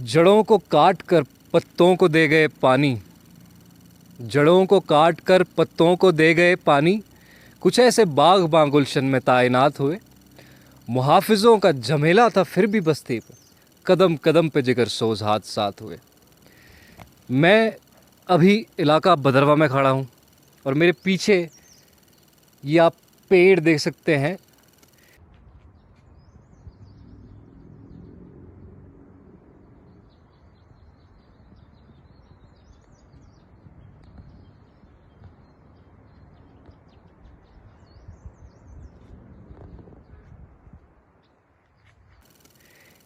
जड़ों को काट कर पत्तों को दे गए पानी। जड़ों को काट कर पत्तों को दे गए पानी। कुछ ऐसे बाग बां गुलशन में तैनात हुए। मुहाफिजों का झमेला था फिर भी बस्ती पे, कदम कदम पे जिगर सोज हाथ साथ हुए। मैं अभी इलाका बदरवा में खड़ा हूँ और मेरे पीछे ये आप पेड़ देख सकते हैं।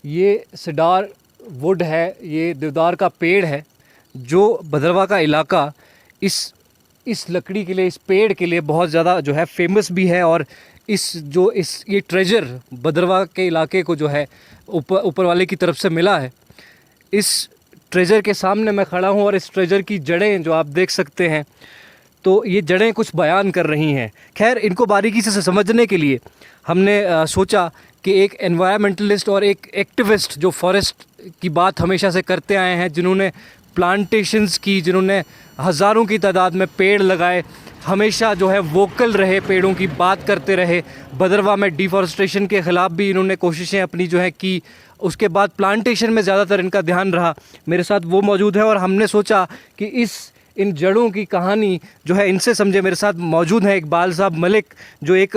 ये सिडार वुड है, ये देवदार का पेड़ है जो भद्रवा का इलाका इस लकड़ी के लिए, इस पेड़ के लिए बहुत ज़्यादा जो है फेमस भी है। और ये ट्रेजर भद्रवा के इलाके को जो है ऊपर वाले की तरफ से मिला है। इस ट्रेजर के सामने मैं खड़ा हूँ और इस ट्रेजर की जड़ें जो आप देख सकते हैं, तो ये जड़ें कुछ बयान कर रही हैं। खैर, इनको बारीकी से समझने के लिए हमने सोचा कि एक एनवायरमेंटलिस्ट और एक एक्टिविस्ट जो फॉरेस्ट की बात हमेशा से करते आए हैं, जिन्होंने प्लांटेशंस की, जिन्होंने हज़ारों की तादाद में पेड़ लगाए, हमेशा जो है वोकल रहे, पेड़ों की बात करते रहे। भद्रवा में डिफॉरेस्टेशन के ख़िलाफ़ भी इन्होंने कोशिशें अपनी जो है की। उसके बाद प्लांटेशन में ज़्यादातर इनका ध्यान रहा। मेरे साथ वो मौजूद है और हमने सोचा कि इन जड़ों की कहानी जो है इनसे समझे। मेरे साथ मौजूद हैं इकबाल साहब मलिक, जो एक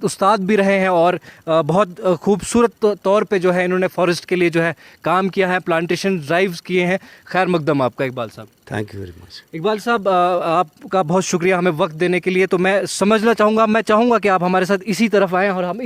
उस्ताद भी रहे हैं और बहुत खूबसूरत तौर पे जो है इन्होंने फॉरेस्ट के लिए जो है काम किया है, प्लांटेशन ड्राइव्स किए हैं। खैर मकदम आपका इकबाल साहब। Thank you very much. Iqbal साहब, आपका बहुत शुक्रिया हमें वक्त देने के लिए। तो मैं समझना चाहूँगा, मैं चाहूँगा कि आप हमारे साथ इसी तरफ आएँ और हम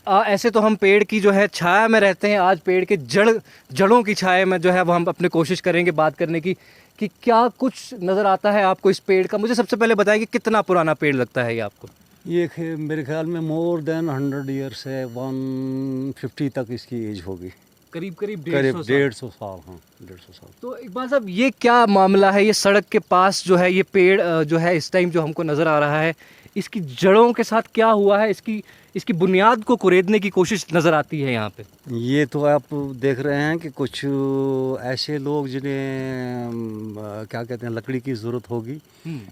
ऐसे तो हम पेड़ की जो है छाया में रहते हैं, आज पेड़ के जड़ों की छाया में जो है वो हम अपनी कोशिश करेंगे बात करने की कि क्या कुछ नज़र आता है आपको इस पेड़ का। मुझे सबसे पहले बताएं कि कितना पुराना पेड़ लगता है ये आपको। ये मेरे ख्याल में मोर देन 100 ईयर्स है, 150 तक इसकी एज होगी। करीब 150 साल। हाँ, 150 साल। तो इकबाल साहब, ये क्या मामला है? ये सड़क के पास जो है ये पेड़ जो है इस टाइम जो हमको नज़र आ रहा है, इसकी जड़ों के साथ क्या हुआ है? इसकी बुनियाद को कुरेदने की कोशिश नज़र आती है यहाँ पे। ये तो आप देख रहे हैं कि कुछ ऐसे लोग जिन्हें क्या कहते हैं, लकड़ी की ज़रूरत होगी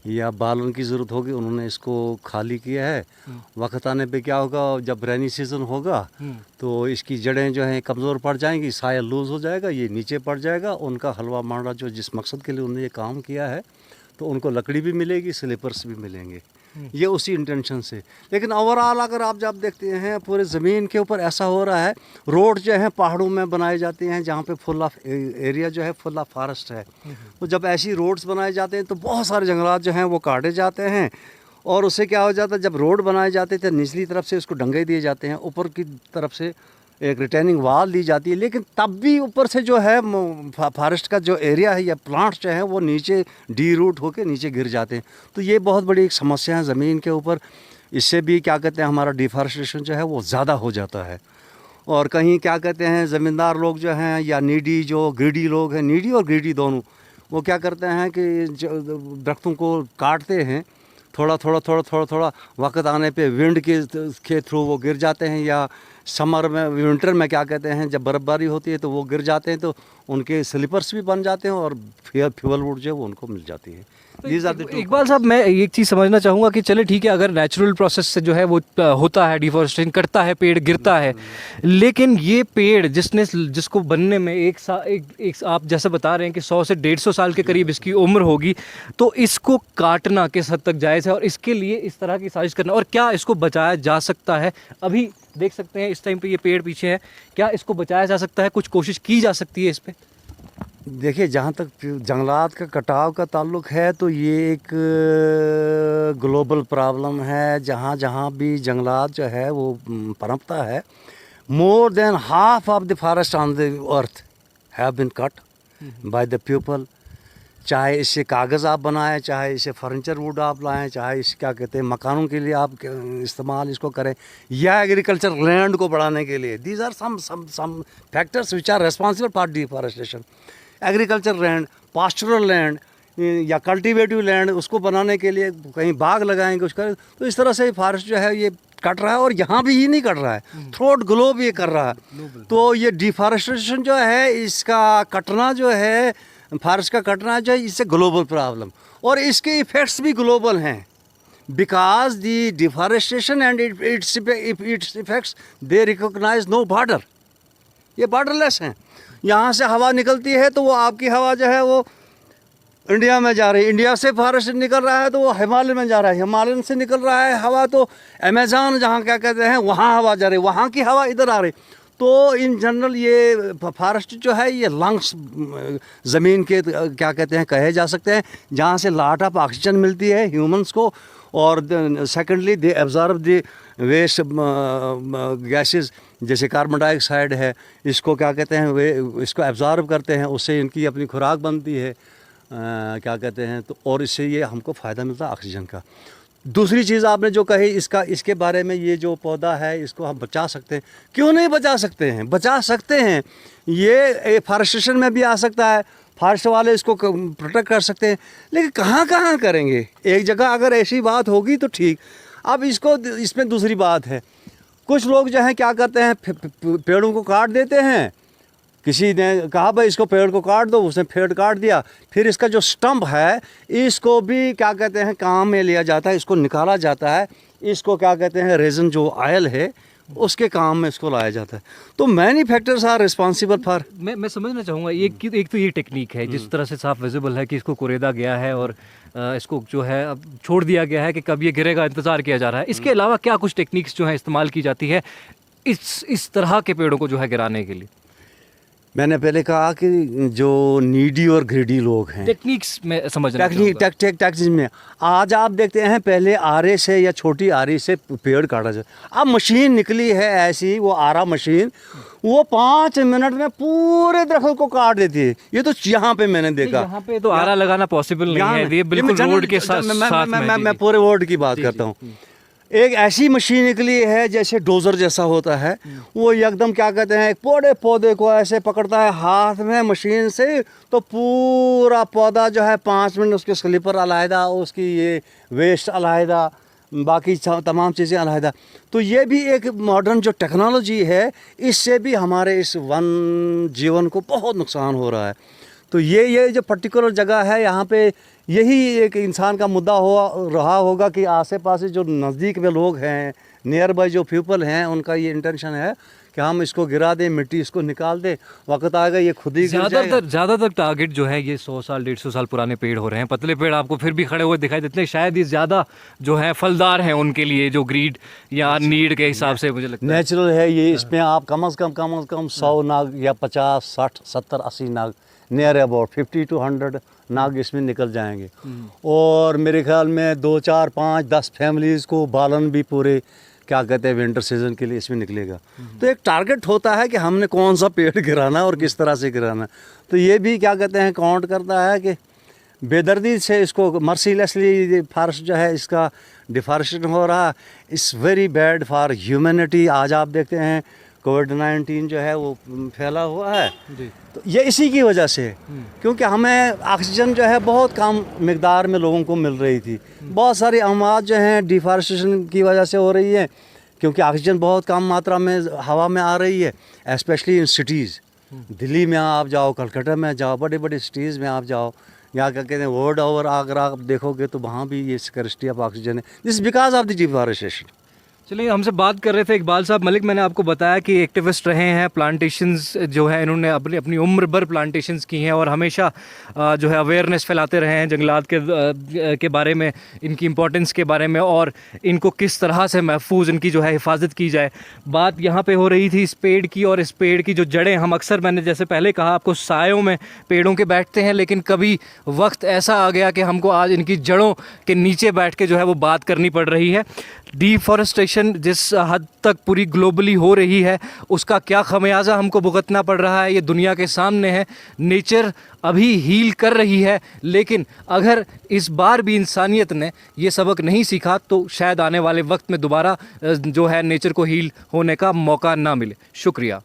या बालन की ज़रूरत होगी, उन्होंने इसको खाली किया है। वक्त आने पे क्या होगा, जब रेनी सीज़न होगा तो इसकी जड़ें जो हैं कमज़ोर पड़ जाएंगी, साया लूज़ हो जाएगा, ये नीचे पड़ जाएगा। उनका हलवा मांडा जो जिस मकसद के लिए उन्होंने ये काम किया है, तो उनको लकड़ी भी मिलेगी, स्लीपर्स भी मिलेंगे, ये उसी इंटेंशन से। लेकिन ओवरऑल अगर आप जब देखते हैं पूरे ज़मीन के ऊपर ऐसा हो रहा है, रोड जो है पहाड़ों में बनाए जाते हैं जहाँ पे फुल ऑफ एरिया जो है फुल ऑफ फॉरेस्ट है। तो जब ऐसी रोड्स बनाए जाते हैं तो बहुत सारे जंगलात जो हैं वो काटे जाते हैं। और उससे क्या हो जाता है, जब रोड बनाए जाते थे निचली तरफ से उसको डंगे दिए जाते हैं, ऊपर की तरफ से एक रिटेनिंग वाल दी जाती है। लेकिन तब भी ऊपर से जो है फॉरेस्ट का जो एरिया है या प्लांट्स जो हैं वो नीचे डी रूट होकर नीचे गिर जाते हैं। तो ये बहुत बड़ी एक समस्या है ज़मीन के ऊपर। इससे भी क्या कहते हैं, हमारा डिफॉरेस्टेशन जो है वो ज़्यादा हो जाता है। और कहीं क्या कहते हैं, ज़मींदार लोग जो हैं या नीडी जो ग्रीडी लोग हैं, नीडी और ग्रीडी दोनों, वो क्या करते हैं कि दरख्तों को काटते हैं, थोड़ा वक्त आने पे विंड के थ्रू वो गिर जाते हैं, या समर में विंटर में क्या कहते हैं जब बर्फ़बारी होती है तो वो गिर जाते हैं, तो उनके स्लीपर्स भी बन जाते हैं और फ्यूल वुड जो है वो उनको मिल जाती है। इकबाल साहब, मैं एक चीज़ समझना चाहूँगा कि चले ठीक है, अगर नेचुरल प्रोसेस से जो है वो होता है, डिफॉरेस्टेशन करता है, पेड़ गिरता है, लेकिन ये पेड़ जिसको बनने में एक आप जैसे बता रहे हैं कि 100 से 150 साल के करीब इसकी उम्र होगी, तो इसको काटना किस हद तक जायज़ है और इसके लिए इस तरह की साजिश करना, और क्या इसको बचाया जा सकता है? अभी देख सकते हैं इस टाइम पे ये पेड़ पीछे है, क्या इसको बचाया जा सकता है? कुछ कोशिश की जा सकती है इस पर? देखिए, जहाँ तक जंगलात का कटाव का ताल्लुक़ है तो ये एक ग्लोबल प्रॉब्लम है। जहाँ जहाँ भी जंगलात जो है वो पनपता है, more than half of the forest on the earth have been cut by the people. चाहे इससे कागज़ आप बनाएं, चाहे इसे फर्नीचर वुड आप लाएं, चाहे इसे क्या कहते हैं मकानों के लिए आप इस्तेमाल इसको करें, या एग्रीकल्चर लैंड को बढ़ाने के लिए। These are some factors which are responsible for deforestation. Agriculture land, pastoral land, या कल्टीवेटिव लैंड उसको बनाने के लिए कहीं बाग लगाएंगे उसका, तो इस तरह से फॉरेस्ट जो है ये कट रहा है, और यहाँ भी ही नहीं कट रहा है, थ्रू ग्लोब ये कर रहा है। तो ये डिफॉरेस्टेशन जो है, इसका कटना जो है, फॉरेस्ट का कटना जो है, इससे ग्लोबल प्रॉब्लम, और इसके इफ़ेक्ट्स भी ग्लोबल हैं, because the deforestation and its effects they recognise no border, ये बॉर्डरलेस हैं। यहाँ से हवा निकलती है तो वो आपकी हवा जो है वो इंडिया में जा रही है, इंडिया से फॉरेस्ट निकल रहा है तो वो हिमालय में जा रहा है, हिमालय से निकल रहा है हवा तो अमेज़न जहाँ क्या कहते हैं वहाँ हवा जा रही है, वहाँ की हवा इधर आ रही। तो इन जनरल ये फॉरेस्ट जो है ये लंग्स ज़मीन के क्या कहते हैं कहे जा सकते हैं, जहाँ से लॉट ऑफ ऑक्सीजन मिलती है ह्यूमंस को, और secondly they absorb the waste gases, जैसे कार्बन डाइऑक्साइड है, इसको क्या कहते हैं वे इसको एब्जॉर्ब करते हैं, उससे इनकी अपनी खुराक बनती है, क्या कहते हैं, तो और इससे ये हमको फ़ायदा मिलता है ऑक्सीजन का। दूसरी चीज़ आपने जो कही इसके बारे में, ये जो पौधा है इसको हम बचा सकते हैं, क्यों नहीं बचा सकते हैं, बचा सकते हैं। ये फॉरेस्टेशन में भी आ सकता है, फॉरेस्ट वाले इसको प्रोटेक्ट कर सकते हैं, लेकिन कहाँ कहाँ करेंगे। एक जगह अगर ऐसी बात होगी तो ठीक। अब इसमें दूसरी बात है, कुछ लोग जो हैं क्या करते हैं, पेड़ों को काट देते हैं। किसी ने कहा भाई इसको पेड़ को काट दो, उसने पेड़ काट दिया, फिर इसका जो स्टंप है इसको भी क्या कहते हैं काम में लिया जाता है, इसको निकाला जाता है, इसको क्या कहते हैं रेजन जो ऑयल है उसके काम में इसको लाया जाता है। तो many factors are responsible for. मैं समझना चाहूँगा एक तो ये टेक्निक है जिस तरह से साफ विजिबल है कि इसको कुरेदा गया है और इसको जो है अब छोड़ दिया गया है कि कब ये गिरेगा इंतज़ार किया जा रहा है। इसके अलावा क्या कुछ टेक्निक्स जो है इस्तेमाल की जाती है इस तरह के पेड़ों को जो है गिराने के लिए? मैंने पहले कहा कि जो नीडी और ग्रीडी लोग हैं, टेक्निक्स में समझना टेक्निक्स में आज आप देखते हैं पहले आरे से या छोटी आरी से पेड़ काटा जाए, अब मशीन निकली है ऐसी, वो आरा मशीन, वो 5 मिनट में पूरे दरख्त को काट देती है। ये तो यहाँ पे मैंने देखा, यहाँ पे तो आरा लगाना पॉसिबल नहीं है, ये बिल्कुल रोड के साथ मैं पूरे रोड की बात करता हूँ। एक ऐसी मशीन निकली है जैसे डोजर जैसा होता है, वो एकदम क्या कहते हैं एक पौधे को ऐसे पकड़ता है हाथ में मशीन से, तो पूरा पौधा जो है 5 मिनट, उसके स्लीपर अलहदा, उसकी ये वेस्ट अलहदा, बाकी तमाम चीज़ें अलहदा। तो ये भी एक मॉडर्न जो टेक्नोलॉजी है, इससे भी हमारे इस वन जीवन को बहुत नुकसान हो रहा है। तो ये जो पर्टिकुलर जगह है यहाँ पे यही एक इंसान का मुद्दा रहा होगा कि आसे पास जो नज़दीक में लोग हैं, नियर बाय जो पीपल हैं, उनका ये इंटेंशन है कि हम इसको गिरा दें, मिट्टी इसको निकाल दें, वक्त आएगा ये खुद ही ज़्यादातर टारगेट जो है ये 100 साल 150 साल पुराने पेड़ हो रहे हैं। पतले पेड़ आपको फिर भी खड़े हुए दिखाई देते हैं, शायद ये ज़्यादा जो है फलदार हैं उनके लिए, जो ग्रीड या नीड के हिसाब से मुझे लगता है नेचुरल है ये। इसमें आप कम अज़ कम 100 नाग या 50 60 70 80 नाग, नियर अबाउट 50 to 100 नाग इसमें निकल जाएंगे। और मेरे ख्याल में 2 4 5 10 फैमिलीज़ को बालन भी पूरे क्या कहते हैं विंटर सीजन के लिए इसमें निकलेगा। तो एक टारगेट होता है कि हमने कौन सा पेड़ गिराना है और किस तरह से गिराना है। तो ये भी क्या कहते हैं काउंट करता है कि बेदर्दी से इसको मर्सीलेसली फॉरेस्ट जो है इसका डिफॉरेस्टेशन हो रहा, it's very bad for humanity. आज आप देखते हैं कोविड-19 जो है वो फैला हुआ है जी। तो ये इसी की वजह से, क्योंकि हमें ऑक्सीजन जो है बहुत कम मिकदार में लोगों को मिल रही थी। बहुत सारी अमवात जो हैं डिफॉरेस्टेशन की वजह से हो रही है, क्योंकि ऑक्सीजन बहुत कम मात्रा में हवा में आ रही है, स्पेशली इन सिटीज़। दिल्ली में आप जाओ, कलकत्ता में जाओ, बड़े बड़े सिटीज़ में आप जाओ, यहाँ क्या कहते हैं वर्ल्ड ओवर अगर आप देखोगे तो वहाँ भी ये स्कैर्सिटी ऑफ ऑक्सीजन है, this because of the deforestation. चलिए, हमसे बात कर रहे थे इकबाल साहब मलिक। मैंने आपको बताया कि एक्टिविस्ट रहे हैं, प्लांटेशंस जो है इन्होंने अपनी उम्र भर प्लांटेशंस की हैं और हमेशा जो है अवेयरनेस फैलाते रहे हैं जंगलात के बारे में, इनकी इम्पोर्टेंस के बारे में और इनको किस तरह से महफूज इनकी जो है हिफाजत की जाए। बात यहाँ पे हो रही थी इस पेड़ की, और इस पेड़ की जो जड़ें, हम अक्सर मैंने जैसे पहले कहा आपको सायों में पेड़ों के बैठते हैं, लेकिन कभी वक्त ऐसा आ गया कि हमको आज इनकी जड़ों के नीचे बैठ के जो है वो बात करनी पड़ रही है। डिफॉरेस्टेशन जिस हद तक पूरी ग्लोबली हो रही है उसका क्या खमियाजा हमको भुगतना पड़ रहा है, ये दुनिया के सामने है। नेचर अभी हील कर रही है, लेकिन अगर इस बार भी इंसानियत ने ये सबक नहीं सीखा तो शायद आने वाले वक्त में दोबारा जो है नेचर को हील होने का मौका ना मिले। शुक्रिया।